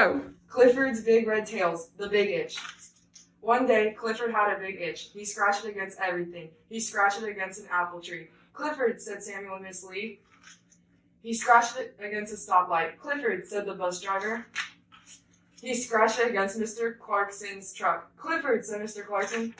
Oh, Clifford's big red tails, the big itch. One day, Clifford had a big itch. He scratched it against everything. He scratched it against an apple tree. Clifford, said Samuel and Miss Lee. He scratched it against a stoplight. Clifford, said the bus driver. He scratched it against Mr. Clarkson's truck. Clifford, said Mr. Clarkson.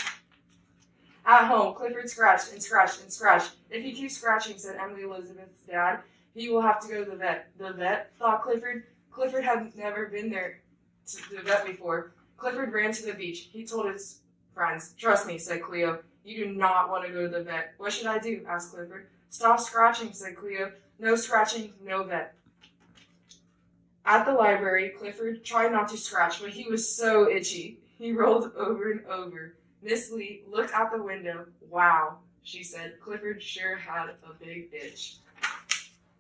At home, Clifford scratched and scratched and scratched. If he keeps scratching, said Emily Elizabeth's dad, he will have to go to the vet. The vet, thought Clifford. Clifford had never been there to the vet before. Clifford ran to the beach. He told his friends. Trust me, said Cleo. You do not want to go to the vet. What should I do? Asked Clifford. Stop scratching, said Cleo. No scratching, no vet. At the library, Clifford tried not to scratch, but he was so itchy. He rolled over and over. Miss Lee looked out the window. Wow, she said. Clifford sure had a big itch.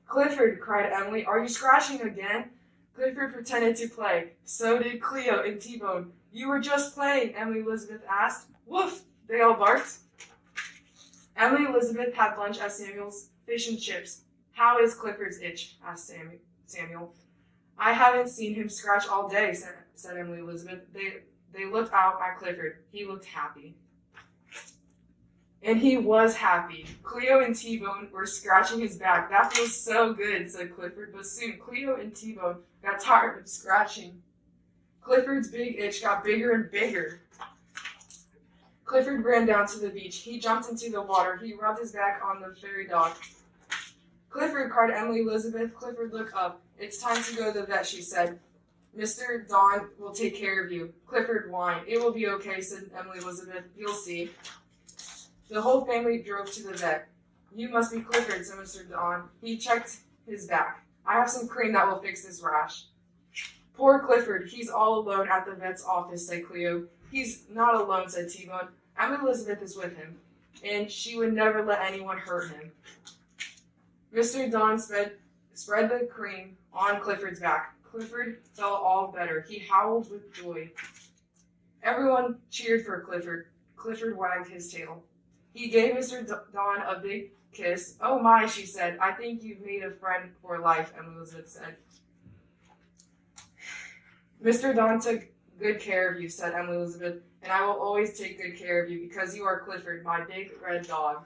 Clifford, cried Emily, are you scratching again? Clifford pretended to play. So did Cleo and T-Bone. You were just playing, Emily Elizabeth asked. Woof, they all barked. Emily Elizabeth had lunch at Samuel's fish and chips. How is Clifford's itch? Asked Samuel. I haven't seen him scratch all day, said Emily Elizabeth. They looked out at Clifford. He looked happy. And he was happy. Cleo and T-Bone were scratching his back. That feels so good, said Clifford. But soon, Cleo and T-Bone got tired of scratching. Clifford's big itch got bigger and bigger. Clifford ran down to the beach. He jumped into the water. He rubbed his back on the fairy dog. Clifford, cried Emily Elizabeth. Clifford looked up. It's time to go to the vet, she said. Mr. Don will take care of you. Clifford whined. It will be okay, said Emily Elizabeth. You'll see. The whole family drove to the vet. You must be Clifford, said Mr. Don. He checked his back. I have some cream that will fix this rash. Poor Clifford. He's all alone at the vet's office, said Cleo. He's not alone, said T-Bone. Emily Elizabeth is with him, and she would never let anyone hurt him. Mr. Don spread the cream on Clifford's back. Clifford felt all better. He howled with joy. Everyone cheered for Clifford. Clifford wagged his tail. He gave Mr. Don a big kiss. Oh my, she said. I think you've made a friend for life, Emily Elizabeth said. Mr. Don took good care of you, said Emily Elizabeth, and I will always take good care of you because you are Clifford, my big red dog.